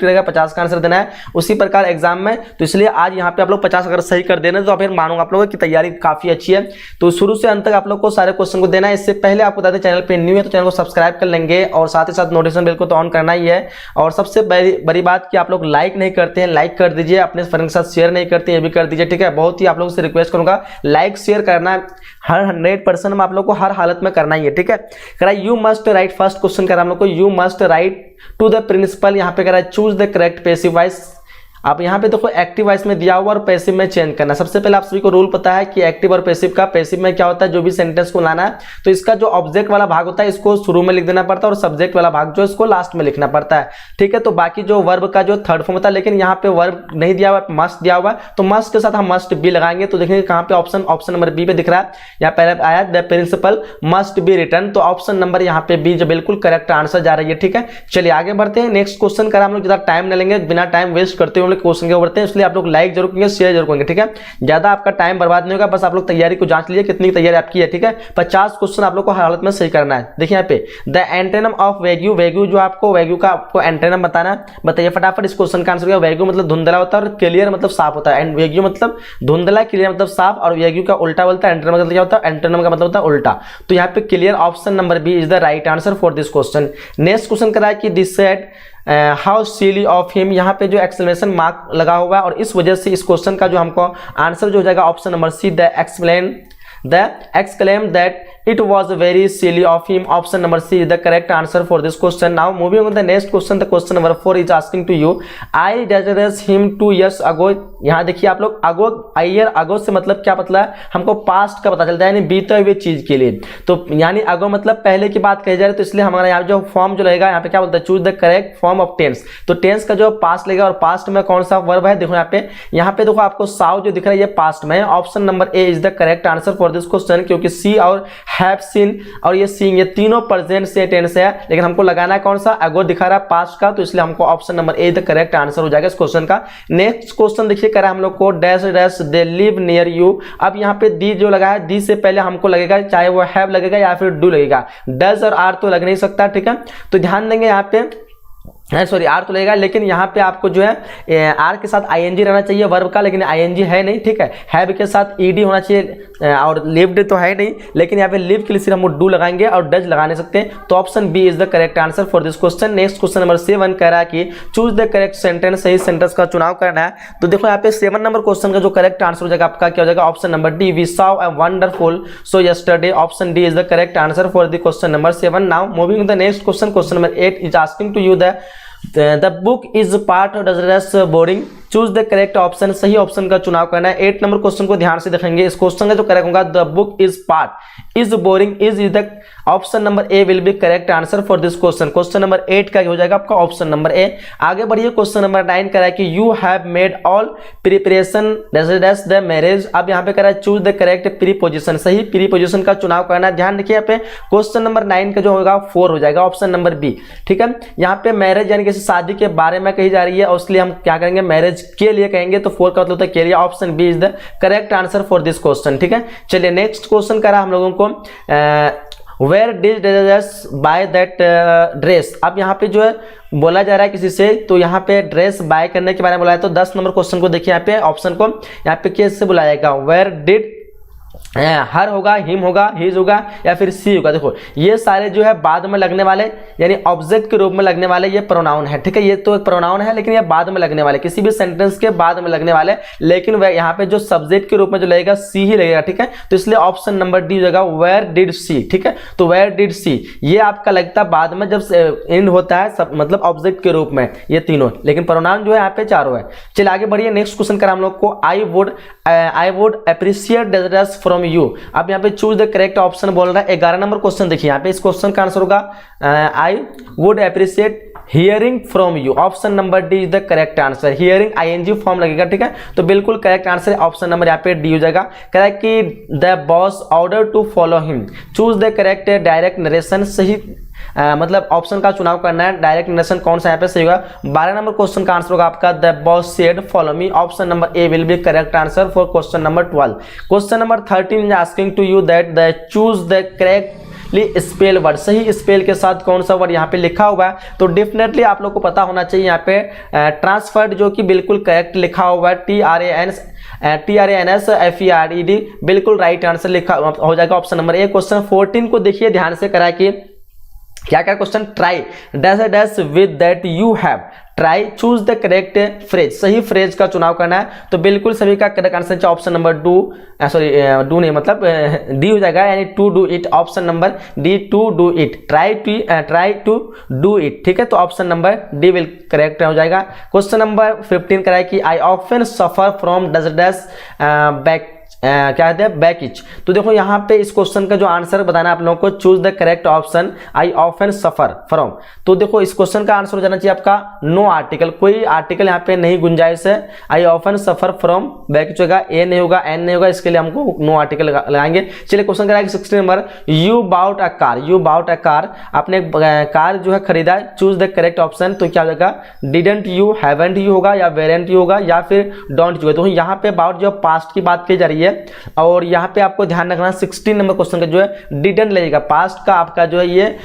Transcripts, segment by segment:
रहेगा 50 का आंसर देना है उसी प्रकार एग्जाम में। तो इसलिए आज यहाँ पे आप लोग 50 अगर सही कर देना तो फिर मानूंगा आप लोगों की तैयारी काफी अच्छी है। तो शुरू से अंत तक आप लोग को सारे क्वेश्चन को देना है। इससे पहले आपको बता दें चैनल पे न्यू है तो चैनल को सब्सक्राइब कर लेंगे और साथ ही साथ नोटिफिकेशन बेल को तो ऑन करना ही है। और सबसे बड़ी बात कि आप लोग लाइक नहीं करते हैं, लाइक कर दीजिए, अपने फ्रेंड के साथ शेयर नहीं करते ये भी कर दीजिए, ठीक है। बहुत ही आप लोगों से रिक्वेस्ट करूंगा, लाइक शेयर करना हर 100% में आप लोग को हर हालत में करना ही है, ठीक है। कह रहा है you must write, first question कर रहा है हम लोग को, you must write to the principal, यहाँ पे कह रहा है choose the correct passive voice. आप यहाँ पे देखो एक्टिव वॉइस में दिया हुआ और पैसिव में चेंज करना। सबसे पहले आप सभी को रूल पता है कि एक्टिव और पैसिव का, पैसिव में क्या होता है जो भी सेंटेंस को लाना है तो इसका जो ऑब्जेक्ट वाला भाग होता है इसको शुरू में लिख देना पड़ता है और सब्जेक्ट वाला भाग जो इसको लास्ट में लिखना पड़ता है, ठीक है। तो बाकी जो वर्ब का जो थर्ड फॉर्म होता है, लेकिन यहाँ पे वर्ब नहीं दिया हुआ, मस्ट दिया हुआ है तो मस्ट के साथ हम मस्ट बी लगाएंगे। तो देखेंगे कहाँ पे ऑप्शन नंबर बी पे दिख रहा है, यहाँ पहले आया the principal must be return, तो ऑप्शन नंबर यहाँ पे बी जो बिल्कुल करेक्ट आंसर जा रही है, ठीक है। चलिए आगे बढ़ते हैं, नेक्स्ट क्वेश्चन करा हम लोग, ज्यादा टाइम न लेंगे, बिना टाइम वेस्ट करते हुए हम लोग क्वेश्चन के बढ़ते हैं। इसलिए आप लोग लाइक जरूर करेंगे, शेयर जरूर करेंगे, ठीक है। ज्यादा आपका टाइम बर्बाद नहीं होगा, बस आप लोग तैयारी को जांच लीजिए कितनी तैयारी आपकी है, ठीक है। 50 क्वेश्चन आप लोग को हर हालत में सही करना है। देखिए यहाँ पे द एंटेनम ऑफ वैग्यू, वैग्यू जो आपको वैग्यू का आपको एंटेनम बताना है, बताइए फटाफट इस क्वेश्चन का आंसर। वैग्यू मतलब धुंधला होता है और क्लियर मतलब साफ होता है। वैग्यू मतलब धुंधला, क्लियर मतलब साफ, और वैग्यू का उल्टा बोलता है एंटेनम मतलब क्या होता है, एंटेनम का मतलब होता है उल्टा। तो यहाँ पे clear option number B is the right answer for this question. Next question करा है कि this set how silly of him, यहाँ पे जो एक्सक्लेमेशन मार्क लगा हुआ है और इस वजह से इस क्वेश्चन का जो हमको आंसर जो हो जाएगा option number C, the exclaim that it was very silly of him, option number C is the correct answer for this question. Now moving on the next question, the question number 4 is asking to you, I dated him 2 years ago। यहाँ देखिए आप लोग अगो, year ago से मतलब क्या मतलब है, हमको पास्ट का पता चलता है यानी बीते हुए चीज के लिए। तो यानी अगो मतलब पहले की बात कही जा रही है, तो इसलिए हमारा यहाँ जो फॉर्म जो लगेगा यहाँ पे क्या बोलता है, choose the correct form of tense. तो टेंस का जो पास्ट लगेगा और पास्ट में कौन सा वर्ब है, देखो यहाँ पे देखो आपको साउ जो दिख रहा है ये पास्ट में है। Option number A is the correct answer for this question, क्योंकि सी और हैव सीन और ये सीइंग ये तीनों प्रेजेंट से टेंस है, लेकिन हमको लगाना है कौन सा, अगो दिखा रहा है पास्ट का, तो इसलिए हमको option number A the correct answer हो जाएगा इस क्वेश्चन का। नेक्स्ट क्वेश्चन देखिए करा हम लोग को, dash dash they live near you. अब यहाँ पे दी जो लगा है, दी से पहले हमको लगेगा चाहे वो हैव लगेगा या फिर डू लगेगा, डज और आर तो लग नहीं सकता, ठीक है। तो ध्यान देंगे यहाँ पे सॉरी आर तो लगेगा, लेकिन यहाँ पे आपको जो है आर के साथ आईएनजी रहना चाहिए वर्ब का, लेकिन आईएनजी है नहीं, ठीक है। हैव के साथ ईडी होना चाहिए और लिव्ड तो है नहीं, लेकिन यहाँ पे लिव के लिए सिर्फ हम डू लगाएंगे और डज लगा नहीं सकते। तो option B is the correct answer for this question. Next question number 7 कह रहा है कि चूज द करेक्ट सेंटेंस, सही सेंटेंस का चुनाव करना है। तो देखो यहाँ पे 7 नंबर क्वेश्चन का जो करेक्ट आंसर हो जाएगा आपका क्या हो जाएगा, option number D, we saw a wonderful show yesterday, option D is the correct answer for the question number 7। Now moving the next question, question number 8 is asking to you the book is part of the boring, choose the correct option, सही option का चुनाव करना है। 8 number question को ध्यान से देखेंगे, इस क्वेश्चन का जो करेक्ट होगा the book is part is boring is the option number A will be correct answer for this question. Question number 8 का हो जाएगा आपका ऑप्शन नंबर ए। आगे बढ़िए, क्वेश्चन नंबर 9 कह रहा है कि you have made all preparation the marriage. अब यहाँ पे कह रहा है चूज द करेक्ट प्रीपोजिशन, सही प्रीपोजिशन का चुनाव करना है। ध्यान रखिए यहाँ पे क्वेश्चन नंबर 9 का जो होगा 4 हो जाएगा, ऑप्शन नंबर बी, ठीक है। यहाँ पे मैरिज यानी किसी शादी के बारे में कही जा रही है और इसलिए हम क्या करेंगे, मैरिज के लिए कहेंगे, तो 4 का मतलब होता है के लिए, option B is the correct answer for this question, ठीक है। चलिए नेक्स्ट क्वेश्चन करा हम लोगों को, where did buy that dress. अब यहाँ पे जो है बोला जा रहा है किसी से, तो यहाँ पे ड्रेस बाय करने के बारे में बोला है। तो 10 नंबर क्वेश्चन को देखिए यहाँ पे ऑप्शन को, यहाँ पे किससे बुलाया जाएगा, वेयर डिड, हर होगा, हिम होगा, हिज होगा या फिर सी होगा। देखो ये सारे जो है बाद में लगने वाले यानी ऑब्जेक्ट के रूप में लगने वाले ये प्रोनाउन है, ठीक है। ये तो एक प्रोनाउन है लेकिन ये बाद में लगने वाले, किसी भी सेंटेंस के बाद में लगने वाले, लेकिन वह यहाँ पे जो सब्जेक्ट के रूप में जो लगेगा सी ही लगेगा, ठीक है। तो इसलिए ऑप्शन नंबर डी हो जाएगा वेयर डिड सी, ठीक है। तो वेयर डिड सी ये आपका लगता है बाद में जब एंड होता है सब, मतलब ऑब्जेक्ट के रूप में ये तीनों, लेकिन प्रोनाउन जो है यहाँ पे चारों है। चलिए आगे बढ़िए, नेक्स्ट क्वेश्चन करा हम लोग को, I would appreciate desserts from you. अब यहाँ पे चूज द करेक्ट ऑप्शन बोल रहा है। 11 नंबर क्वेश्चन देखिए यहाँ पे, इस क्वेश्चन का आंसर होगा I would appreciate hearing from you, option number D is the correct answer. Hearing ING form लगेगा, ठीक है। तो बिल्कुल करेक्ट आंसर ऑप्शन नंबर यहाँ पे डी हो जाएगा। कह रहा है कि the boss order to follow him, choose the correct direct narration, सही मतलब ऑप्शन का चुनाव करना है। डायरेक्ट नरेशन कौन सा यहाँ पे सही होगा, 12 नंबर क्वेश्चन का आंसर होगा आपका the boss said follow me, option number A will be correct answer for question number 12। Question number 13 is asking to you that the choose the correct correctly spell word, सही spell के साथ कौन सा word यहाँ पे लिखा हुआ है, तो डेफिनेटली आप लोग को पता होना चाहिए यहाँ पे ट्रांसफर्ड जो कि बिल्कुल करेक्ट लिखा हुआ है, TRANSFERED, बिल्कुल राइट आंसर लिखा हो जाएगा ऑप्शन नंबर ए। क्वेश्चन 14 को देखिए ध्यान से करा कि क्या क्या question, try dash dash with that you have, try choose the correct phrase, सही फ्रेज का चुनाव करना है, तो बिल्कुल सभी का correct answer option number do नहीं मतलब डी हो जाएगा, यानी to do it, option number D to do it, try to do it, ठीक है, तो option number D will correct हो जाएगा। क्वेश्चन नंबर 15 कराए कि I often suffer from dash dash back क्या कहते हैं बैक इच, तो देखो यहाँ पे इस क्वेश्चन का जो आंसर बताना है आप लोगों को, choose the correct option I often suffer from, तो देखो इस क्वेश्चन का आंसर हो जाना चाहिए आपका नो आर्टिकल, कोई आर्टिकल यहाँ पे नहीं गुंजाइश है, आई often suffer from back etch होगा, ए नहीं होगा, एन नहीं होगा, इसके लिए हमको नो आर्टिकल लगाएंगे। चलिए क्वेश्चन कराएंगे 16 नंबर, यू बाउट अ कार, आपने कार जो है खरीदा, चूज द करेक्ट ऑप्शन, तो क्या हो जाएगा, डिडंट यू, हैवेंट यू होगा, या वेरेंट यू होगा, या फिर डोंट यू, तो यहाँ पे बाउट जो पास्ट की बात की जा रही है, और यहाँ पे आपको ध्यान रखना 16 नंबर क्वेश्चन का जो है डिडंट लगेगा, पास्ट का आपका जो है ये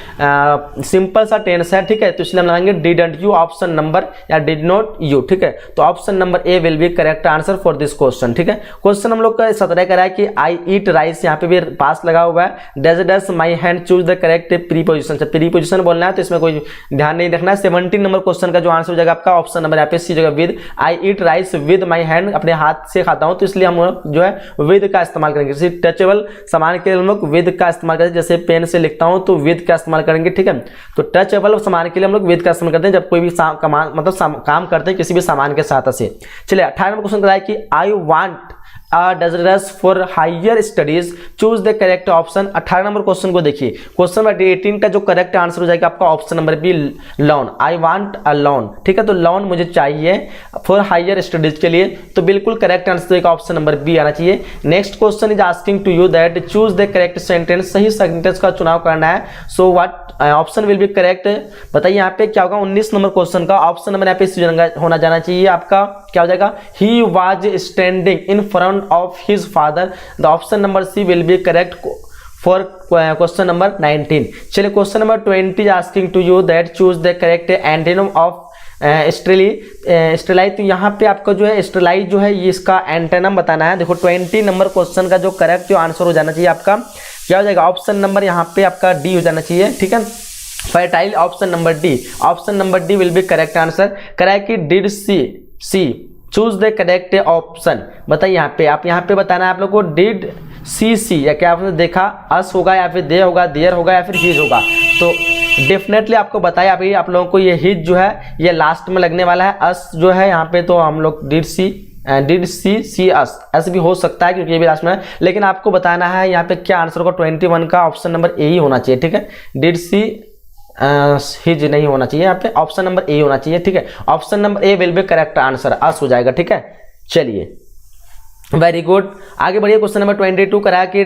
सिंपल सा टेंस है, ठीक है, तो इसलिए हम लगाएंगे डिडंट यू ऑप्शन नंबर, या डिड नॉट यू, ठीक है, तो option number A will be correct answer for this question, ठीक है। क्वेश्चन हम लोग का 17 करा है कि आई ईट राइस, यहाँ पे भी पास लगा हुआ है, does does my hand, choose the correct preposition, preposition बोलना है तो इसमें कोई ध्यान नहीं रखना है। 17 नंबर क्वेश्चन का जो आंसर हो जाएगा आपका ऑप्शन नंबर यहाँ पे सी जगह with, I eat rice with my hand, अपने हाथ से खाता हूँ, तो इसलिए हम जो है विद का इस्तेमाल करेंगे, जैसे टचेबल सामान के लिए हम लोग विद का इस्तेमाल करते हैं, जैसे पेन से लिखता हूं तो विद का इस्तेमाल करेंगे, ठीक है, तो टचेबल सामान के लिए हम लोग विद का इस्तेमाल करते हैं जब कोई भी काम करते हैं किसी भी सामान के साथ से। चलिए 18 नंबर क्वेश्चन कराया कि I want desirous for higher studies, choose the correct option. 18 number question को देखिए, क्वेश्चन नंबर 18 का जो करेक्ट आंसर हो जाएगा आपका option number B loan, I want a loan, ठीक है, तो लोन मुझे चाहिए फॉर हायर स्टडीज के लिए, तो बिल्कुल करेक्ट आंसर देगा ऑप्शन नंबर बी आना चाहिए। Next question is asking to you that choose the correct sentence, सही सेंटेंस का चुनाव करना है, so what option will be correct, बताइए यहाँ पे क्या होगा। 19 नंबर क्वेश्चन का ऑप्शन नंबर यहाँ पे होना जाना चाहिए आपका, क्या हो जाएगा, he was standing in front of his father, the option number C will be correct for question number 19। चलिए question number 20 is asking to you that choose the correct antonym of sterilise, तो यहाँ पे आपका जो है sterilise जो है ये इसका एंटेनम बताना है। देखो 20 नंबर क्वेश्चन का जो करेक्ट जो आंसर हो जाना चाहिए आपका क्या हो जाएगा, ऑप्शन नंबर यहाँ पे आपका डी हो जाना चाहिए, ठीक है, fertile, option number D, option number D will be correct answer. Correct कि did she choose the correct option, बताइए यहाँ पे आप यहाँ पे बताना है आप लोग को, डिड सी या क्या आपने देखा अस होगा, या फिर दे होगा, देयर होगा, या फिर हिज होगा, तो डेफिनेटली आपको बताया अभी आप लोगों को ये हिज जो है ये लास्ट में लगने वाला है, अस जो है यहाँ पे तो हम लोग डिड सी अस ऐसे भी हो सकता है क्योंकि ये भी लास्ट में है, लेकिन आपको बताना है यहाँ पे क्या आंसर होगा। 21 का ऑप्शन नंबर ए ही होना चाहिए, ठीक है, डिड सी हिज नहीं होना चाहिए, यहाँ पे ऑप्शन नंबर ए होना चाहिए, ठीक है, option number A will be correct answer, us हो जाएगा, ठीक है। चलिए वेरी गुड, आगे बढ़िए। क्वेश्चन नंबर 22 करा कि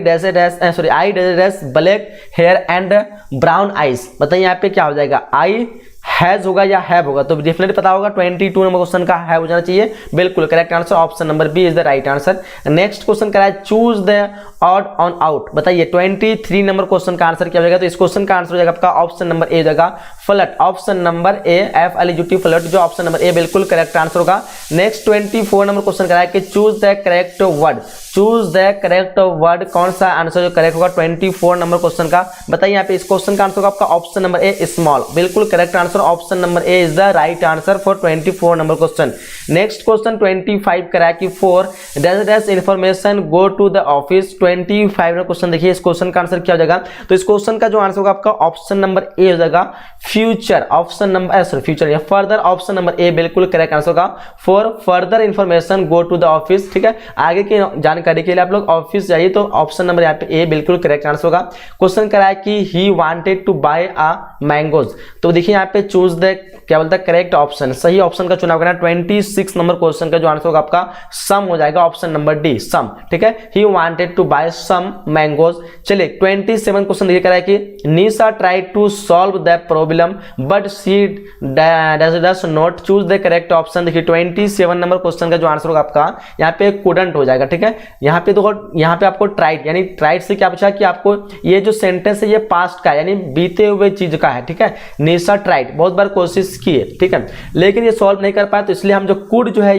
I dash black hair and brown eyes, बताइए यहाँ पे क्या हो जाएगा, आई हैज होगा या हैव होगा, तो डेफिनेटली पता होगा 22 नंबर क्वेश्चन का हैव हो जाना चाहिए, बिल्कुल correct answer, option number B is the right answer. Next question करा है choose the odd one out, बताइए 23 नंबर क्वेश्चन का आंसर क्या हो जाएगा, तो इस क्वेश्चन का आंसर हो जाएगा आपका ऑप्शन नंबर ए हो जाएगा फ्लट, ऑप्शन नंबर ए FLUT फ्लट, जो ऑप्शन नंबर ए बिल्कुल करेक्ट आंसर होगा। नेक्स्ट 24 नंबर क्वेश्चन करा है कि choose the correct word, choose the correct word, कौन सा आंसर जो करेक्ट होगा 24 नंबर क्वेश्चन का, बताइए यहाँ पे इस क्वेश्चन का आंसर होगा आपका ऑप्शन नंबर ए स्मॉल, बिल्कुल correct answer, option number A is the right answer for 24 number question. Next question 25 करा कि for dash information go to the office, 25 में क्वेश्चन देखिए इस क्वेश्चन का आंसर क्या हो जाएगा, तो इस क्वेश्चन का जो आंसर होगा आपका ऑप्शन नंबर ए हो जाएगा फ्यूचर, ऑप्शन नंबर फ्यूचर या फर्दर, ऑप्शन नंबर ए बिल्कुल करेक्ट आंसर होगा for further information go to the office, ठीक है, आगे की जानकारी के लिए आप लोग ऑफिस जाइए, तो ऑप्शन नंबर यहाँ पे ए बिल्कुल करेक्ट आंसर होगा। क्वेश्चन करा है कि he wanted to buy a mangoes. तो देखिए यहाँ पे चूज द क्या बोलता है करेक्ट ऑप्शन, सही ऑप्शन का चुनाव करना। 26 नंबर क्वेश्चन का जो आंसर होगा आपका सम हो जाएगा, ऑप्शन नंबर डी सम, ठीक है। He wanted to buy some mangoes. चलिए 27 क्वेश्चन देखिए कह रहा है कि Nisha tried to solve the problem but she does not choose the correct option. देखिए 27 नंबर क्वेश्चन का जो आंसर होगा आपका यहाँ पे कुडंट हो जाएगा, ठीक है। यहाँ पे देखो यहाँ पे आपको ट्राइड यानी ट्राइड से क्या पूछा कि आपको ये जो सेंटेंस है ये पास्ट का है यानी बीते हुए चीज का है, ठीक है। निशा ट्राइड बहुत बार कोशिश की है, ठीक है, लेकिन ये सॉल्व नहीं कर पाया, तो इसलिए हम जो कुड जो है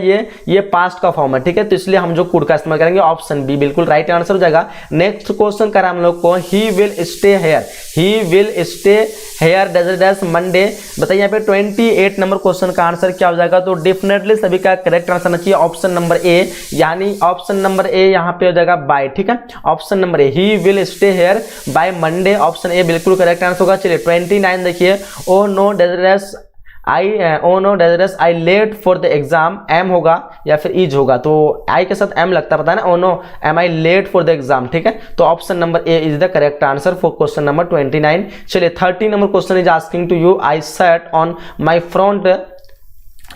ये पास्ट का फॉर्म है, ठीक है, तो इसलिए हम जो कुड का इस्तेमाल करेंगे, ऑप्शन बी बिल्कुल राइट आंसर हो जाएगा। नेक्स्ट क्वेश्चन करा हम लोग को ही will stay hair, he will stay hair dash Monday. बताइए यहाँ पे 28 नंबर क्वेश्चन का आंसर क्या हो जाएगा, तो डेफिनेटली सभी का करेक्ट आंसर आना चाहिए ऑप्शन नंबर ए, यानी ऑप्शन नंबर ए यहाँ पे हो जाएगा बाय, ठीक है। Option number A he will stay here by Monday, option A बिल्कुल करेक्ट आंसर होगा। चलिए 29 देखिए ओ नो डेजरस I late for the exam, am होगा या फिर इज होगा, तो आई के साथ एम लगता है पता है ना, oh no am I late for the exam, ठीक है। तो option number A is the correct answer for question number 29। चलिए 30 number question is asking to you I sat on my front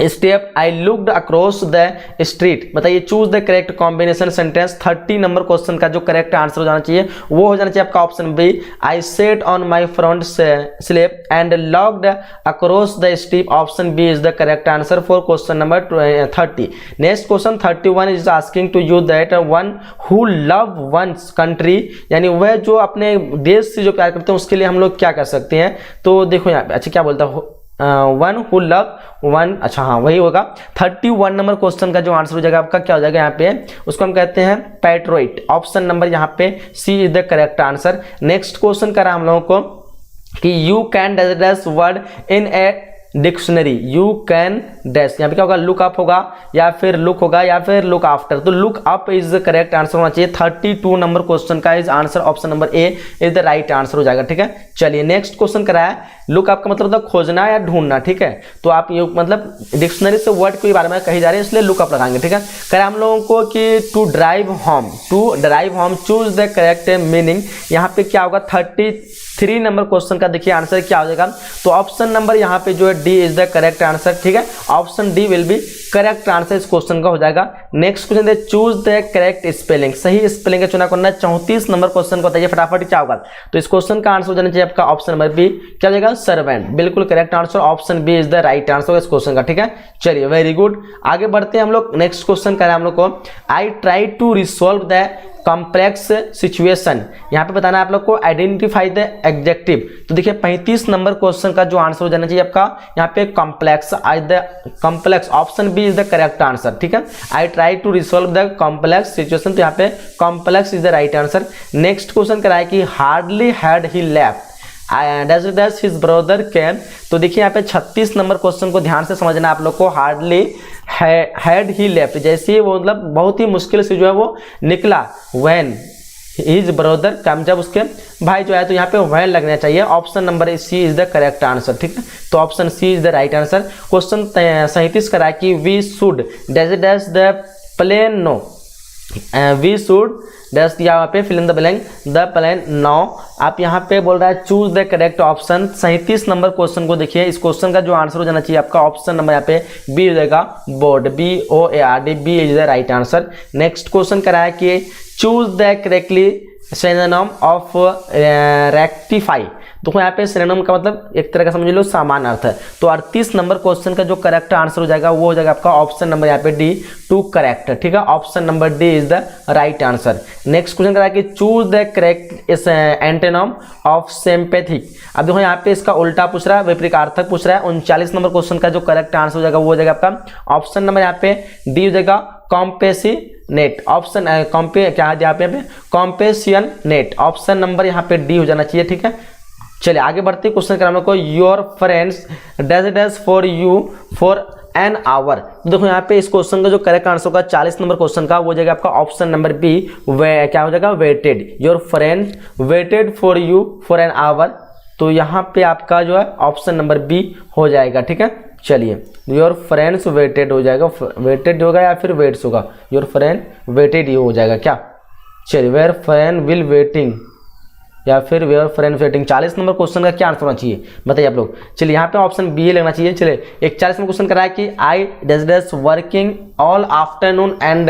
step I looked across the street. बताइए choose the correct combination sentence. 30 number question का जो correct answer हो जाना चाहिए वो हो जाना चाहिए आपका option B I sat on my front step and looked across the street, option B is the correct answer for question number 30। Next question 31 is asking to you that one who love one's country, यानी वह जो अपने देश से जो प्यार करते हैं उसके लिए हम लोग क्या कर सकते हैं। तो देखो यहाँ पे अच्छा क्या बोलता है वन हु लव वन, अच्छा हाँ वही होगा। 31 नंबर क्वेश्चन का जो आंसर हो जाएगा आपका क्या हो जाएगा यहाँ पे, उसको हम कहते हैं पैट्रोइट, ऑप्शन नंबर यहाँ पे C is the correct answer. Next question करा हम लोगों को कि you can dash word in a dictionary, you can dash, यहाँ पे क्या होगा लुक अप होगा या फिर लुक होगा या फिर लुक आफ्टर, तो look up is the correct answer होना चाहिए। 32 नंबर क्वेश्चन का is answer option number A is the right answer हो जाएगा, ठीक है। चलिए नेक्स्ट क्वेश्चन कराया लुक अप का मतलब होता है खोजना या ढूंढना, ठीक है, तो आप ये मतलब डिक्शनरी से वर्ड के बारे में कही जा रही है इसलिए लुक अप लगाएंगे, ठीक है। करें हम लोगों को कि to drive home choose the correct meaning, यहाँ पे क्या होगा 33 नंबर क्वेश्चन का देखिए आंसर क्या हो जाएगा, तो ऑप्शन नंबर यहाँ पे जो है D is the correct answer, ठीक है, option D will be correct answer इस क्वेश्चन का हो जाएगा। नेक्स्ट क्वेश्चन है चूज द करेक्ट स्पेलिंग, सही स्पेलिंग का चुनाव करना है। 34 नंबर क्वेश्चन को बताइए फटाफट क्या होगा, तो इस क्वेश्चन का आंसर हो जाना चाहिए आपका ऑप्शन नंबर बी क्या हो जाएगा सर्वेंट, बिल्कुल correct answer, option B is the right answer इस क्वेश्चन का, ठीक है। चलिए वेरी गुड, आगे बढ़ते हैं हम लोग। नेक्स्ट क्वेश्चन करें हम लोग को I try to resolve the complex situation, यहाँ पे बताना है आप लोग को आइडेंटिफाई द एडजेक्टिव, तो देखिए 35 नंबर क्वेश्चन का जो आंसर हो जाना चाहिए आपका यहाँ पे complex, option B is the correct answer, ठीक है। I try to resolve the complex situation, तो यहाँ पे complex is the right answer. Next question कराया कि hardly had he left dash his brother came, तो देखिए यहाँ पे 36 नंबर क्वेश्चन को ध्यान से समझना आप लोग को। हार्डली हैड ही लेफ्ट, जैसे वो मतलब बहुत ही मुश्किल से जो है वो निकला, व्हेन हिज ब्रदर कम, जब उसके भाई जो है, तो यहाँ पे व्हेन लगना चाहिए, option number C is the correct answer, ठीक है, तो option C is the right answer. Question 37 करा कि we should dash the plane no, we should dash दिया वहाँ पे fill in the blank the plane now, आप यहाँ पे बोल रहा है choose the correct option. 37 number question को देखिए, इस क्वेश्चन का जो आंसर हो जाना चाहिए आपका ऑप्शन नंबर यहाँ पे बी हो जाएगा board, BOARD, B is the right answer. Next question कराया कि choose the correctly synonym of rectify, तो यहाँ पे सिनोनिम का मतलब एक तरह का समझ लो समान अर्थ है, तो 38 नंबर क्वेश्चन का जो करेक्ट आंसर हो जाएगा वो हो जाएगा आपका ऑप्शन नंबर यहाँ पे डी टू करेक्ट, ठीक है, option number D is the right answer. Next question करा कि चूज द करेक्ट इस एंटोनिम ऑफ सिंपैथिक, अब देखो यहाँ पे इसका उल्टा पूछ रहा है, विपरीतार्थक पूछ रहा है। 39 नंबर क्वेश्चन का जो करेक्ट आंसर हो जाएगा वो हो जाएगा आपका ऑप्शन नंबर यहाँ पे डी हो जाएगा कॉम्पेसिनेट, ऑप्शन क्या है यहाँ पे कॉम्पेसियन नेट, ऑप्शन नंबर यहाँ पे डी हो जाना चाहिए, ठीक है। चलिए आगे बढ़ते क्वेश्चन कराने को your friends dash for you for an our, देखो यहाँ पे इस क्वेश्चन का जो करेक्ट आंसर होगा 40 नंबर क्वेश्चन का वो हो जाएगा आपका ऑप्शन नंबर बी, क्या हो जाएगा waited, your friend waited for you for an hour, तो यहाँ पे आपका जो है ऑप्शन नंबर बी हो जाएगा, ठीक है। चलिए योर फ्रेंड्स वेटेड हो जाएगा, वेटेड होगा या फिर वेट्स होगा, योर फ्रेंड वेटेड ही हो जाएगा क्या। चलिए वेयर फ्रेंड विल वेटिंग, या फिर where friend waiting. 40 number question का क्या आंसर होना चाहिए बताइए आप लोग। चलिए यहाँ पे ऑप्शन बी लगना चाहिए। चलिए एक 40 नंबर क्वेश्चन करा है कि I does working all afternoon and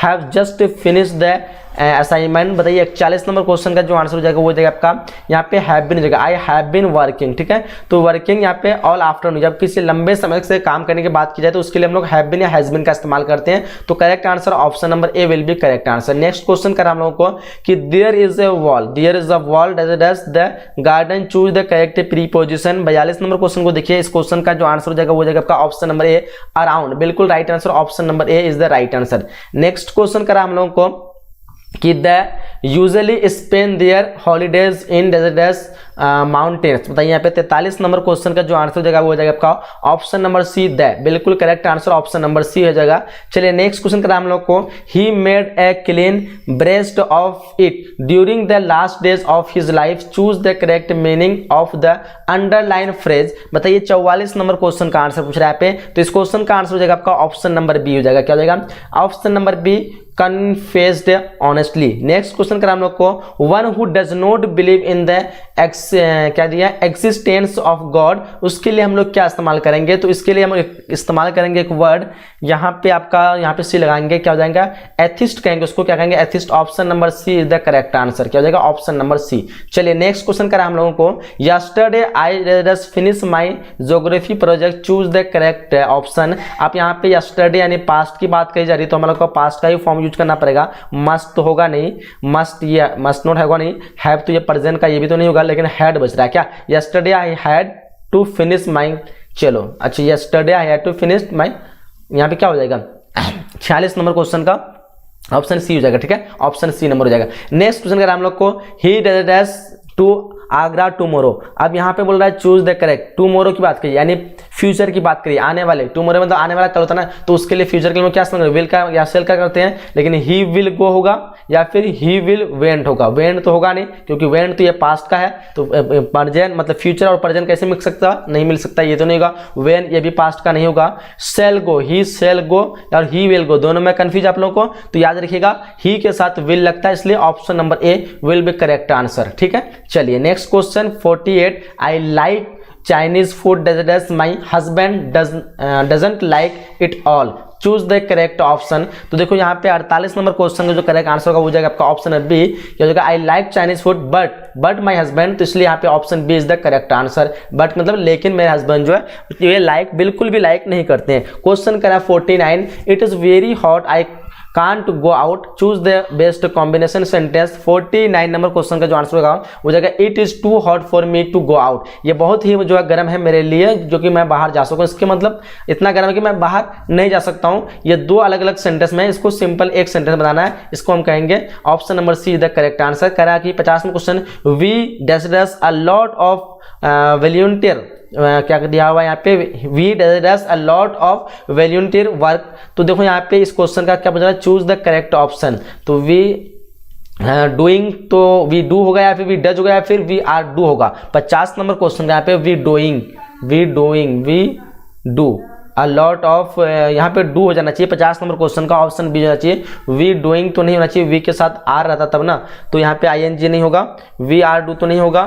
have just finish the assignment. बताइए 41 नंबर क्वेश्चन का जो आंसर हो जाएगा वो हो जाएगा आपका यहाँ पे हैव बीन हो जाएगा, आई हैव बीन वर्किंग। ठीक है, तो वर्किंग यहाँ पे ऑल आफ्टरनून, जब किसी लंबे समय से काम करने की बात की जाए तो उसके लिए हम लोग हैव बीन या हैज बीन का इस्तेमाल करते हैं। तो correct answer option number A will be correct answer. Next question करा हम लोगों को कि there is a wall, there is a wall does the garden choose the correct preposition. 42 number question को देखिए, इस क्वेश्चन का जो आंसर हो जाएगा वो हो जाएगा आपका ऑप्शन नंबर ए अराउंड। बिल्कुल right answer, option number A is the right answer. Next question करा हम लोगों को कि the usually spend their holidays in deserts mountains. बताइए यहाँ पे 43 नंबर क्वेश्चन का जो आंसर हो जाएगा वो हो जाएगा आपका ऑप्शन नंबर सी द। बिल्कुल correct answer option number C हो जाएगा। चलिए नेक्स्ट क्वेश्चन करा हम लोग को, he made a clean breast of it during the last days of his life, choose the correct meaning of the underline phrase. बताइए 44 number question का answer पूछ रहा है यहाँ पे, तो इस क्वेश्चन का आंसर हो जाएगा आपका ऑप्शन नंबर बी हो जाएगा। क्या हो जाएगा option number B confessed honestly। Next question करा हम लोग को, one who does not believe in the क्या दिया एक्सिस्टेंस ऑफ गॉड, उसके लिए हम लोग क्या इस्तेमाल करेंगे। तो इसके लिए हम इस्तेमाल करेंगे एक वर्ड, यहाँ पे आपका यहाँ पे सी लगाएंगे, क्या हो जाएगा एथिस्ट कहेंगे उसको, क्या कहेंगे atheist. Option number C is the correct answer. क्या हो जाएगा ऑप्शन नंबर सी। चलिए नेक्स्ट क्वेश्चन करा हम लोगों को, yesterday I just finish my geography project, choose the correct option. आप यहाँ पे यस्टरडे यानी पास्ट की बात कही जा रही है तो हम लोग को पास्ट का ही फॉर्म यूज करना पड़ेगा। मस्ट तो होगा नहीं, मस्ट ये मस्ट नॉट होगा नहीं, हैव तो ये प्रेजेंट का ये भी तो नहीं होगा, लेकिन हैड बच रहा है। क्या yesterday I had to finish my, चलो अच्छा yesterday I had to finish my, यहाँ पे क्या हो जाएगा 46 नंबर क्वेश्चन का ऑप्शन सी हो जाएगा। ठीक है, ऑप्शन सी नंबर हो जाएगा। नेक्स्ट क्वेश्चन करें हम लोग को, he does to Agra tomorrow. अब यहाँ पे बोल रहा है चूज द करेक्ट, टुमारो की बात करिए यानी फ्यूचर की बात करिए, आने वाले। टुमारो मतलब आने वाला कल होता है ना, तो उसके लिए फ्यूचर के लिए क्या समझ विल का या सेल का करते हैं, लेकिन ही विल गो होगा या फिर ही विल वेंट होगा। वेंट तो होगा नहीं क्योंकि वेंट तो ये पास्ट का है, तो प्रेजेंट मतलब फ्यूचर और प्रेजेंट कैसे मिल सकता, नहीं मिल सकता, ये तो नहीं होगा। वेन ये भी पास्ट का नहीं होगा। सेल गो, ही सेल गो और ही विल गो, दोनों में कंफ्यूज आप लोगों को, तो याद रखिएगा ही के साथ विल लगता है, इसलिए option number A will be correct answer. ठीक है, चलिए next question 48, I like Chinese food does my husband doesn't like it all, choose the correct option. तो देखो यहाँ पे 48 नंबर क्वेश्चन का जो करेक्ट आंसर होगा वो जाएगा आपका ऑप्शन बी, क्या होगा I like Chinese food but my husband, तो इसलिए यहाँ पे option B is the correct answer. But मतलब लेकिन मेरे हस्बैंड जो है ये लाइक बिल्कुल भी लाइक नहीं करते हैं। क्वेश्चन करा 49, it is very hot I can't go out, choose the best combination sentence। 49 number question का जो आंसर होगा वो जाएगा it is too hot for me to go out. ये बहुत ही जो है गर्म है मेरे लिए जो कि मैं बाहर जा सकूं, इसके मतलब इतना गर्म है कि मैं बाहर नहीं जा सकता हूं। ये दो अलग अलग सेंटेंस में, इसको सिंपल एक सेंटेंस बनाना है, इसको हम कहेंगे option number C is the correct answer. करा कि 50 question, we does a lot of volunteer, क्या दिया हुआ है यहाँ पे we does a lot of volunteer work. तो देखो यहाँ पे इस क्वेश्चन का क्या पूछा है, चूज द करेक्ट ऑप्शन। तो वी डूइंग, तो वी डू होगा या फिर वी डज होगा या फिर वी आर डू होगा। 50 नंबर क्वेश्चन का यहाँ पे we do a lot of, यहाँ पे डू हो जाना चाहिए। 50 नंबर क्वेश्चन का ऑप्शन बी होना चाहिए। वी डूइंग तो नहीं होना चाहिए, वी के साथ आर रहता तब ना, तो यहाँ पे ING नहीं होगा। वी आर डू तो नहीं होगा,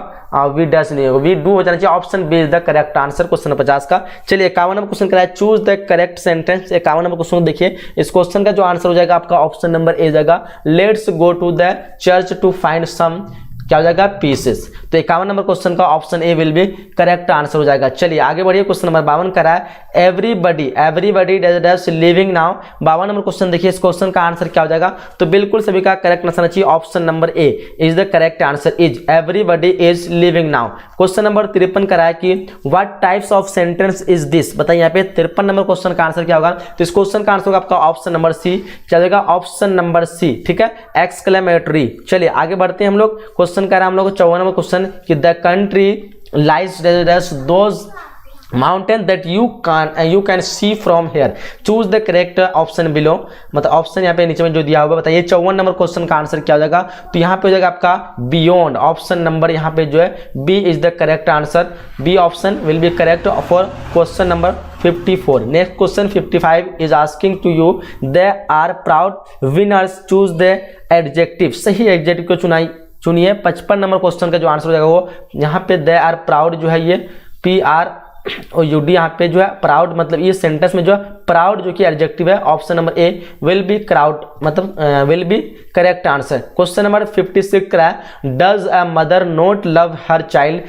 वी डज नहीं होगा, वी डू हो जाना चाहिए। Option B is the correct answer question 50 का। चलिए 51 नंबर क्वेश्चन कराया, choose the correct sentence. 51 number question देखिए, इस क्वेश्चन का जो आंसर हो जाएगा आपका ऑप्शन नंबर ए जाएगा, let's go to the church to find some, क्या हो जाएगा पीसेस। तो 51 नंबर क्वेश्चन का option A will be correct answer हो जाएगा। चलिए आगे बढ़िए, क्वेश्चन नंबर 52 करा है, everybody does living now. 52 number question देखिए, इस क्वेश्चन का आंसर क्या हो जाएगा, तो बिल्कुल सभी का करेक्ट आंसर चाहिए option number A is the correct answer, is everybody is living now. Question number 53 करा है कि what types of sentence is this. बताइए यहाँ पे 53 नंबर क्वेश्चन का आंसर क्या होगा, तो इस क्वेश्चन का आंसर होगा आपका ऑप्शन नंबर सी, क्या हो जाएगा ऑप्शन नंबर सी। ठीक है, एक्सक्लेमेटरी। चलिए आगे बढ़ते हैं हम लोग, क्वेश्चन कह रहा है हम लोग 54 नंबर क्वेश्चन कि the country lies those mountain that you can see from here, choose the correct option below. मतलब ऑप्शन यहाँ पे नीचे में जो दिया होगा, बताइए 54 नंबर क्वेश्चन का आंसर क्या हो जाएगा, तो यहाँ पे हो जाएगा आपका बियॉन्ड। ऑप्शन नंबर यहाँ पे जो है B is the correct answer, B option will be correct for question number 54। Next question 55 is asking to you, they are proud winners, choose the adjective. सही एडजेक्टिव को चुनाई चुनिए 55 नंबर क्वेश्चन का जो आंसर हो जाएगा वो यहाँ पे दे आर प्राउड जो है ये PR और UD यहाँ पे जो है प्राउड मतलब ये सेंटेंस में जो है प्राउड जो कि एडजेक्टिव है। Option number A will be crowd मतलब will be correct answer. Question number 56 का है does a mother not love her child,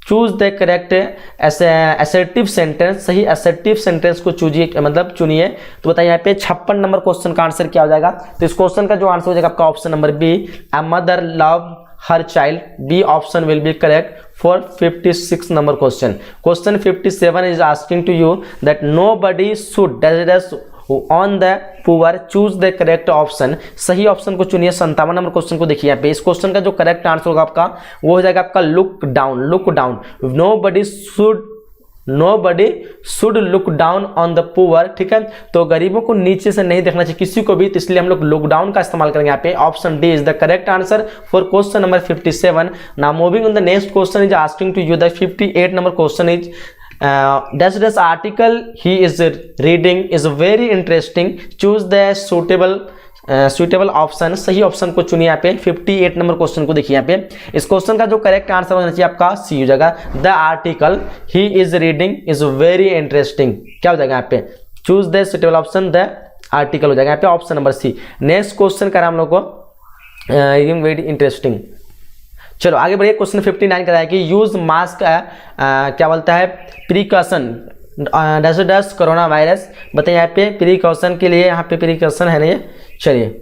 choose the correct assertive sentence. सही असर्टिव सेंटेंस को चूजिए मतलब चुनिए। तो बताइए यहाँ पे 56 नंबर क्वेश्चन का आंसर क्या हो जाएगा। तो इस क्वेश्चन का जो आंसर हो जाएगा आपका option number B a mother love her child. B option will be correct for 56 number question. Question 57 is asking to you that nobody should desert on the poor, choose the correct option. सही option को चुनिए। 57 number question को देखिए यहाँ पे। इस question का जो करेक्ट आंसर होगा आपका वो हो जाएगा आपका look down. Look down nobody should look down on the poor. ठीक है, तो गरीबों को नीचे से नहीं देखना चाहिए किसी को भी, तो इसलिए हम लोग लुक डाउन का इस्तेमाल करेंगे यहाँ पे। Option D is the correct answer for question number 57। Now moving on the next question is asking to you the 58 number question is this article he is reading is very interesting, choose the suitable option। सही option को चुनिए यहाँ पे। 58 number question को देखिए यहाँ पे। इस क्वेश्चन का जो करेक्ट आंसर होना चाहिए आपका सी हो जाएगा the article he is reading is very interesting. क्या हो जाएगा यहाँ पे choose the suitable option the article हो जाएगा यहाँ पे option number C. Next question करा हम लोग को वेरी इंटरेस्टिंग। चलो आगे बढ़िए। क्वेश्चन 59 कराया कि यूज मास्क क्या बोलता है प्रिकॉशन डस कोरोना वायरस। बताइए यहाँ पे प्रिकॉशन के लिए यहाँ पे प्रिकॉशन है नहीं। चलिए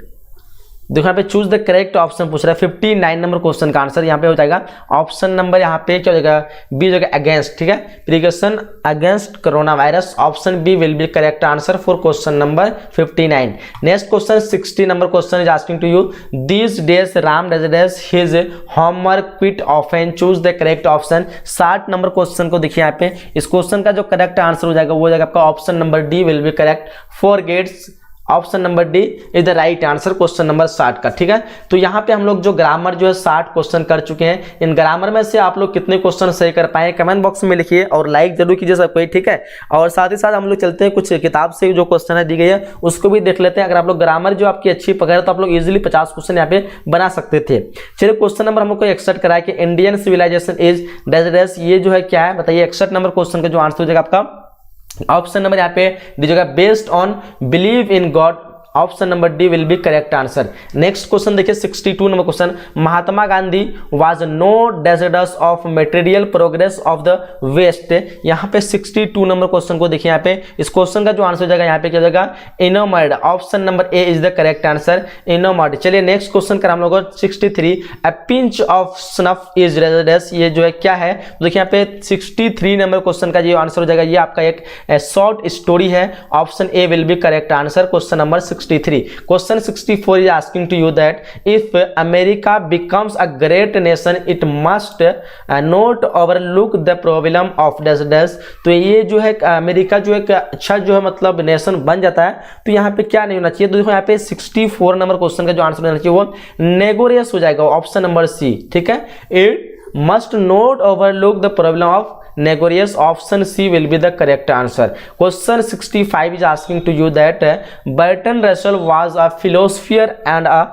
देखो यहाँ पे चूज द करेक्ट ऑप्शन पूछ रहा है। 59 नंबर क्वेश्चन का आंसर यहाँ पे हो जाएगा ऑप्शन नंबर यहाँ पे क्या हो जाएगा बी हो जाएगा अगेंस्ट। ठीक है, precaution against corona virus. Option B will be correct answer for question number 59। Next question 60 number question is asking to you this days Ram does his homework quite often, choose the correct option. 60 number question को देखिए यहाँ पे। इस question का जो correct answer हो जाएगा वो हो जाएगा आपका option number D will be correct for gates. Option number D is the right answer question number 60 का। ठीक है, तो यहाँ पे हम लोग जो ग्रामर जो है 60 क्वेश्चन कर चुके हैं। इन ग्रामर में से आप लोग कितने क्वेश्चन सही कर पाए कमेंट बॉक्स में लिखिए और लाइक जरूर कीजिए सब कोई। ठीक है, और साथ ही साथ हम लोग चलते हैं कुछ किताब से जो क्वेश्चन है दी गई है उसको भी देख लेते हैं। अगर आप लोग ग्रामर जो आपकी अच्छी पकड़ तो आप लोग इजिली 50 क्वेश्चन यहाँ पे बना सकते थे। चलिए क्वेश्चन नंबर हम लोग को 61 कराया कि इंडियन सिविलाइजेशन इज डेजर्ट। ये जो है क्या है बताइए। 61 नंबर क्वेश्चन का जो आंसर हो जाएगा आपका ऑप्शन नंबर यहाँ पे दीजिएगा based on believe in God. Option number D will be correct answer. Next question देखिए 62 number question Mahatma Gandhi was no deserters of material progress of the west. यहाँ पे 62 नंबर क्वेश्चन को देखिए यहाँ पे। इस क्वेश्चन का जो आंसर हो जाएगा यहाँ पे क्या हो जाएगा enamoured. Option number A is the correct answer enamoured. चलिए नेक्स्ट क्वेश्चन कर हम लोग 63 a pinch of snuff is deserts. ये जो है क्या है तो देखिए यहाँ पे 63 नंबर क्वेश्चन का जो आंसर हो जाएगा ये आपका एक शॉर्ट स्टोरी है। Option A will be correct answer question number 63। Question 64 is asking to you that if America becomes a great nation, it must not overlook the problem of deserts। तो ये जो है अमेरिका जो एक अच्छा जो है मतलब नेशन बन जाता है तो यहाँ पे क्या नहीं होना चाहिए। तो देखो यहाँ पे 64 नंबर क्वेश्चन का जो आंसर होना चाहिए वो नेगोरियस हो जाएगा ऑप्शन नंबर सी। ठीक है, it must not overlook the problem of नेगोरियस। Option C will be the correct answer. Question 65 is asking to you that Bertrand Russell was a philosopher and a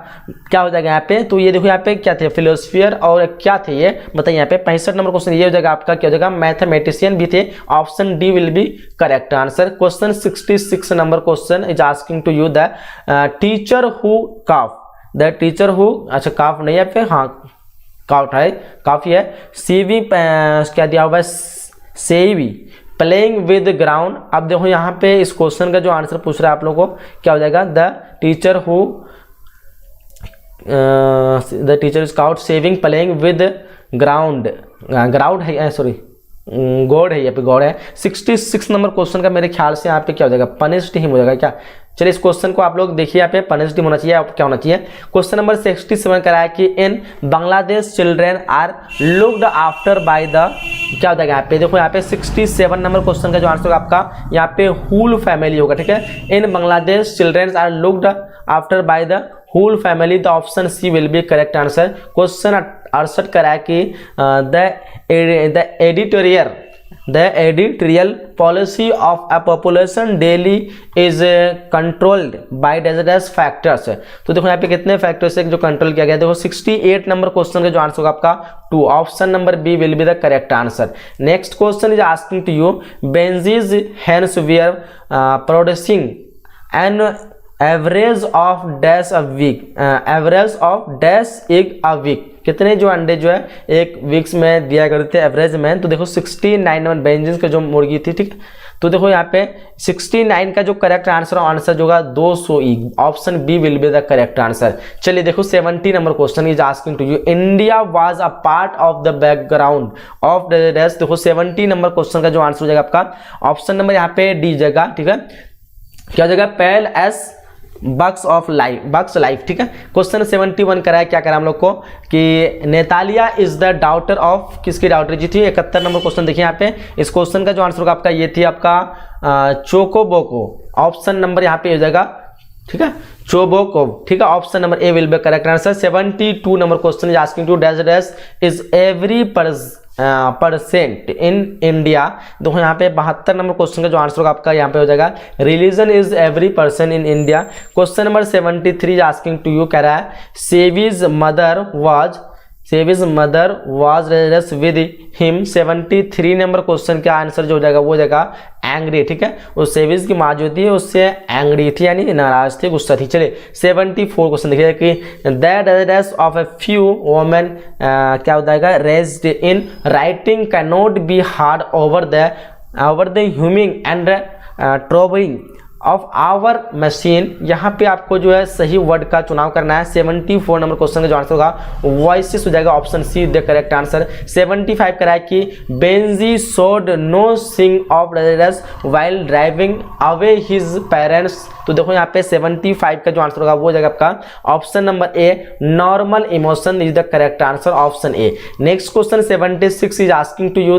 क्या हो जाएगा यहाँ पे। तो ये देखो यहाँ पे क्या थे फिलोसफियर और क्या थे ये बताइए यहाँ पे। 65 नंबर क्वेश्चन ये हो जाएगा आपका क्या हो जाएगा मैथमेटिशियन भी थे। Option D will be correct answer. Question 66 number question is asking to you the teacher who cough. The teacher who अच्छा काफ नहीं है पे हाँ काउट है काफी है। सीवी क्या दिया हुआ है सेवी प्लेइंग विद ग्राउंड। अब देखो यहाँ पे इस क्वेश्चन का जो आंसर पूछ रहा है आप लोगों को क्या हो जाएगा the teacher is cout saving playing with ground. Ground है सॉरी गॉड है यहाँ पे गॉड है। 66 नंबर क्वेश्चन का मेरे ख्याल से यहाँ पे क्या हो जाएगा पनिश्ड हिम हो जाएगा क्या। चलिए इस क्वेश्चन को आप लोग देखिए यहाँ पे पनिश्ड हिम होना चाहिए क्या होना चाहिए। क्वेश्चन नंबर 67 कराया कि in Bangladesh children are looked after by the क्या हो जाएगा यहाँ पे। देखो यहाँ पे 67 नंबर क्वेश्चन का जो आंसर होगा आपका यहाँ पे हुल फैमिली होगा। ठीक है, in Bangladesh children are looked after by the whole family. The option C will be correct answer. Question 68 कराया कि the editorial The editorial policy of a population daily is controlled by diverse factors। तो देखो यहाँ पे कितने factors है जो control किया गया। देखो 68 नंबर क्वेश्चन का जो आंसर होगा आपका 2, option number B will be the correct answer. Next question is asking to you, बेंजीज hens were producing an average of dash a week, average of dash egg a week, कितने जो अंडे जो है एक वीक्स में दिया करते थे एवरेज में। तो देखो 69 नंबर बेंजीज का जो मुर्गी थी, ठीक। तो देखो यहाँ पे 69 का जो करेक्ट आंसर जो होगा 200 egg, option B will be the correct answer. चलिए देखो 70 number question is asking to you, India was a part of the background of dash. देखो 70 नंबर क्वेश्चन का जो आंसर हो जाएगा आपका ऑप्शन नंबर यहाँ पे डी जगह, ठीक है। क्या जगह pale S bucks of life, bucks life, ठीक है। क्वेश्चन 71 करा है, क्या करा हम लोग को कि नेतालिया इज द डॉटर ऑफ, किसकी डॉटर जी थी। 71 नंबर क्वेश्चन देखिए यहाँ पे, इस क्वेश्चन का जो आंसर होगा आपका ये थी आपका चोकोबोको, ऑप्शन नंबर यहाँ पे हो जाएगा, ठीक है, चोबोको, ठीक है, option number A will be correct answer. 72 number question is asking to dash dash is every percent in India. देखो यहाँ पे 72 नंबर क्वेश्चन का जो आंसर होगा आपका यहाँ पे हो जाएगा religion is every person in India. Question number 73 asking to you, कह रहा है सेवीज mother was race with him. 73 number question का आंसर जो हो जाएगा वो हो जाएगा एंग्री, ठीक है। उस सेविज की माँ जो थी उससे एंग्री थी, यानी नाराज थी, गुस्सा थी। चलिए 74 क्वेश्चन देखिए कि that of a few women क्या हो जाएगा raised in writing can not be hard over the humming and throbbing of our machine. यहाँ पे आपको जो है सही वर्ड का चुनाव करना है। 74 नंबर क्वेश्चन का जो आंसर होगा वॉइसेस हो जाएगा, option C the correct answer. 75 करा है कि बेंजी शोड नो सिंग of race while driving away his parents. तो देखो यहाँ पे 75 का जो आंसर होगा वो हो जाएगा आपका option number A normal emotion is the correct answer, option A. Next question 76 is asking to you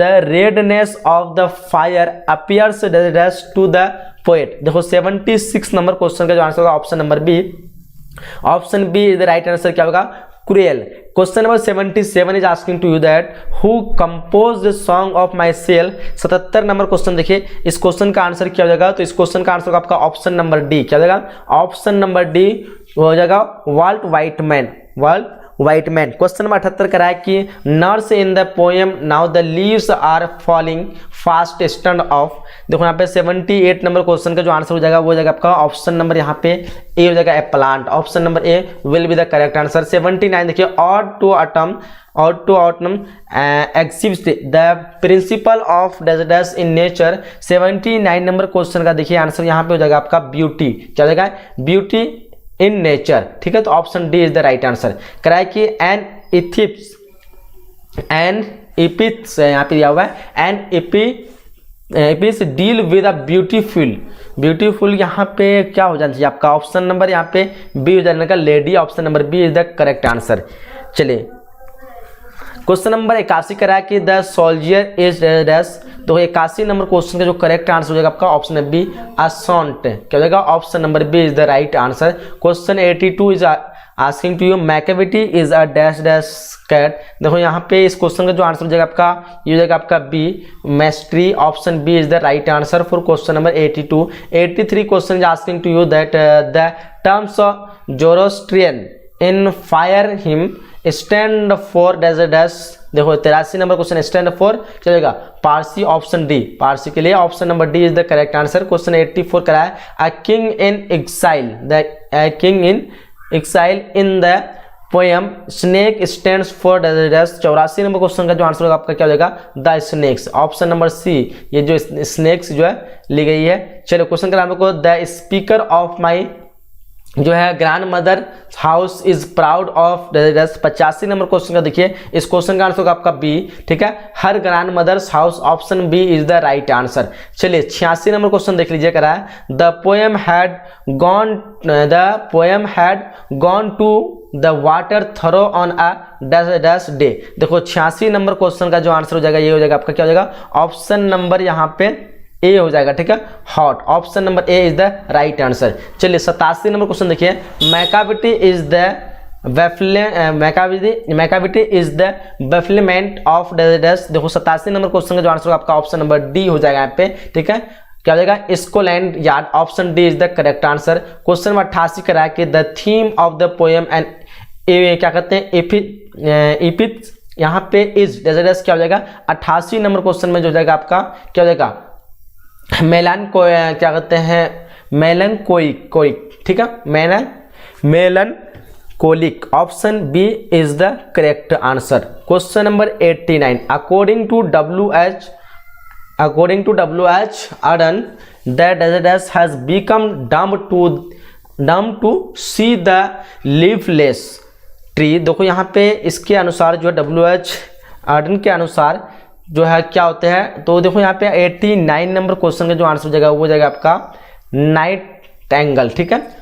the redness of the fire appears to the poet। देखो 76 नंबर क्वेश्चन का जो आंसर होगा option number B, option B is the right answer. क्या होगा cruel. Question number 77 is asking to you that who compose the song of my self. 77 number question देखिए, इस question का answer क्या हो जाएगा। तो इस क्वेश्चन का आंसर होगा आपका ऑप्शन नंबर डी। क्या हो जाएगा ऑप्शन नंबर डी हो जाएगा Walt Whitman, Walt Whitman. Question number 78 करा है कि nurse in the poem now the leaves are falling fast stand off. देखो यहाँ पे 78 नंबर क्वेश्चन का जो आंसर हो जाएगा वो हो जाएगा आपका ऑप्शन नंबर यहाँ पे ए हो जाएगा A plant, option number A will be the correct answer. 79 देखिए ode to autumn exhibits the principle of dash in nature. 79 number question का देखिए आंसर यहाँ पे हो जाएगा आपका ब्यूटी। क्या हो जाएगा ब्यूटी इन नेचर, ठीक है। तो option D is the right answer. कराए कि एन इपिथ्स यहाँ पे दिया हुआ है an epics deal with a beautiful यहाँ पे क्या हो जाना चाहिए आपका ऑप्शन नंबर यहाँ पे बी हो जाने का lady, option number B is the correct answer. चलिए क्वेश्चन नंबर 81 करा है कि द सोल्जियर इज डैश। तो 81 नंबर क्वेश्चन का जो करेक्ट आंसर हो जाएगा आपका ऑप्शन है बी असॉन्ट। क्या हो जाएगा option number B is the right answer. Question 82 is asking to you Macavity is a dash dash cat. देखो यहाँ पे इस क्वेश्चन का जो आंसर हो जाएगा आपका ये हो जाएगा आपका B mastery, option B is the right answer for question number 82। 83 question is asking to you that the terms of Zoroastrian in fire him stand for dash dash. देखो 83 नंबर क्वेश्चन स्टैंड फॉर चलेगा Parsi, option D, Parsi के लिए option number D is the correct answer. Question 84 करा है a king in exile, the king in exile in the poem snake stands for dash. 84 number question का जो answer होगा आपका क्या हो जाएगा the snakes, option number C. ये जो स्नेक्स जो है ली गई है। चलो क्वेश्चन का नाम को द स्पीकर ऑफ माई जो है grand mother house is proud of 85 number question का देखिए, इस क्वेश्चन का आंसर होगा आपका बी, ठीक है। Her grandmother's house, option B is the right answer. चलिए 86 नंबर क्वेश्चन देख लीजिए करा है the poem had gone to the water through on a dash dash day. देखो 86 नंबर क्वेश्चन का जो आंसर हो जाएगा ये हो जाएगा आपका क्या हो जाएगा ऑप्शन नंबर यहाँ पे ए हो जाएगा, ठीक है, hot, option number A is the right answer. चलिए 87 नंबर क्वेश्चन देखिए Macavity is the Macavity is the bafflement of deserts. देखो 87 नंबर क्वेश्चन का जो आंसर आपका ऑप्शन नंबर डी हो जाएगा यहाँ पे, ठीक है। क्या हो जाएगा, Scotland Yard, option D is the correct answer. Question number 88 करा कि the theme of the poem and क्या कहते हैं एपिथ यहाँ पे इज डेजर्टस। क्या हो जाएगा 88 नंबर क्वेश्चन में जो हो जाएगा आपका क्या हो जाएगा क्या कहते हैं मेलनकोलिक, ठीक है, melancholic, option B is the correct answer. Question number 89 according to W.H. Auden the desertus has become dumb to see the leafless tree। देखो यहाँ पे इसके अनुसार जो है W.H. Auden के अनुसार जो है क्या होते हैं, तो देखो यहाँ पे 89 नंबर क्वेश्चन का जो आंसर हो जाएगा वो हो जाएगा आपका नाइट एंगल, ठीक है।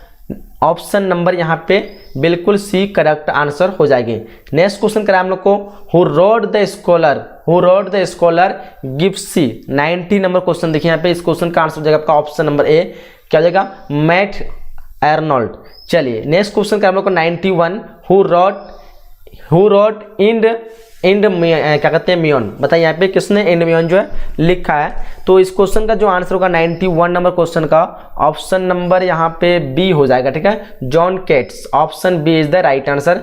ऑप्शन नंबर यहाँ पे बिल्कुल सी करेक्ट आंसर हो जाएगी। नेक्स्ट क्वेश्चन करा हम लोग को who wrote the scholar gypsy. 90 number question देखिए यहाँ पे, इस क्वेश्चन का आंसर हो जाएगा आपका ऑप्शन नंबर ए, क्या हो जाएगा मैट आर्नोल्ड। चलिए नेक्स्ट क्वेश्चन करा हम लोग को 91 हु रोड इंड क्या कहते हैं मियोन। बताइए यहाँ पे किसने इंड मियोन जो है लिखा है। तो इस क्वेश्चन का जो आंसर होगा 91 नंबर क्वेश्चन का ऑप्शन नंबर यहाँ पे बी हो जाएगा, ठीक है, John Keats, option B is the right answer.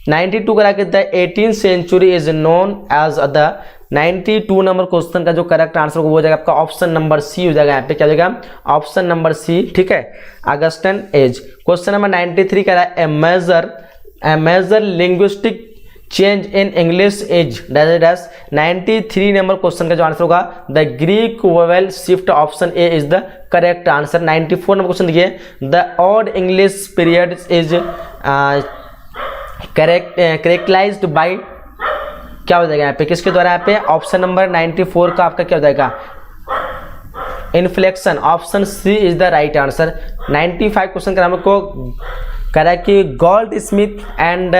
92 करा के the 18th century is known as the 92 number question का जो करेक्ट आंसर होगा वो हो जाएगा आपका ऑप्शन नंबर सी हो जाएगा यहाँ पे, क्या हो जाएगा ऑप्शन नंबर सी, ठीक है, अगस्टन एज। क्वेश्चन नंबर 93 करा a major linguistic change in English is dash. 93 number question का जो आंसर होगा the great vowel shift, option A is the correct answer. 94 number question देखिए the old English period is characterized by, क्या हो जाएगा यहाँ पे किसके द्वारा, यहाँ पे ऑप्शन नंबर 94 का आपका क्या हो जाएगा inflection, option C is the right answer. 95 question का हमको करा कि Goldsmith and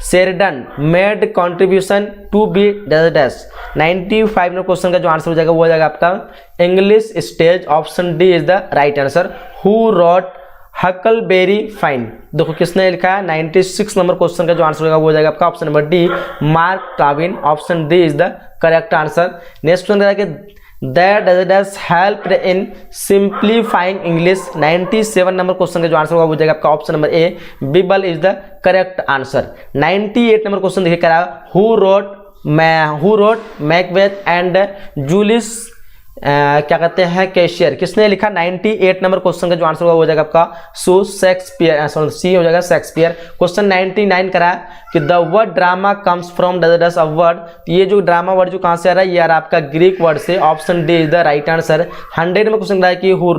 Sheridan made contribution to be dash. 95 number question का जो आंसर हो जाएगा वो हो जाएगा आपका English stage, option D is the right answer. Who wrote Huckleberry Finn, देखो किसने लिखा है। 96 नंबर क्वेश्चन का जो आंसर होगा वो हो जाएगा आपका option number D Mark Twain, option D is the correct answer. Next question That does help in simplifying English। 97 number question का जो आंसर होगा वो जाएगा आपका option number A Bible is the correct answer. 98 number question देखिए करा who wrote Macbeth and Julius क्या कहते हैं कैशियर, किसने लिखा। 98 नंबर क्वेश्चन का जो आंसर होगा वो हो जाएगा आपका शेक्सपियर, सी हो जाएगा शेक्सपियर। क्वेश्चन 99 करा कि the word drama comes from does a word, ये जो ड्रामा वर्ड जो कहाँ से आ रहा है ये आ रहा है आपका ग्रीक वर्ड से, option D is the right answer. 100 number question करा है कि हु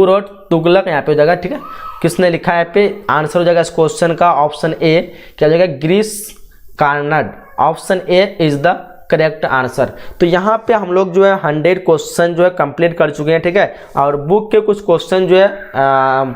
रोट तुगलक यहाँ पे हो जाएगा, ठीक है, किसने लिखा है पे आंसर हो जाएगा इस क्वेश्चन का ऑप्शन ए, क्या हो जाएगा Girish Karnad, option A is the correct answer. तो यहाँ पे हम लोग जो है 100 क्वेश्चन जो है कंप्लीट कर चुके हैं, ठीक है। और बुक के कुछ क्वेश्चन जो है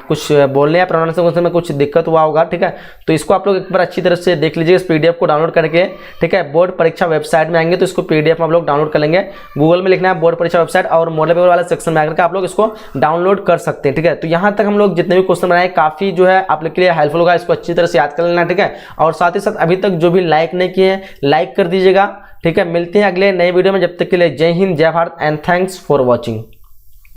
कुछ बोलने या प्रोनाउंसिएशन क्वेश्चन में कुछ दिक्कत हुआ होगा, ठीक है, तो इसको आप लोग एक बार अच्छी तरह से देख लीजिए इस पीडीएफ को डाउनलोड करके, ठीक है। बोर्ड परीक्षा वेबसाइट में आएंगे तो इसको पीडीएफ में आप लोग डाउनलोड कर लेंगे, गूगल में लिखना है बोर्ड परीक्षा वेबसाइट और मॉडल पेपर वाला सेक्शन में आकर के आप लोग इसको डाउनलोड कर सकते हैं, ठीक है। तो यहाँ तक हम लोग जितने भी क्वेश्चन बनाए काफी जो है आप लोग के लिए हेल्पफुल होगा, इसको अच्छी तरह से याद कर लेना, ठीक है। और साथ ही साथ अभी तक जो भी लाइक नहीं किए हैं लाइक कर दीजिएगा, ठीक है। मिलते हैं अगले नए वीडियो में, जब तक के लिए जय हिंद जय Bharat and thanks for watching.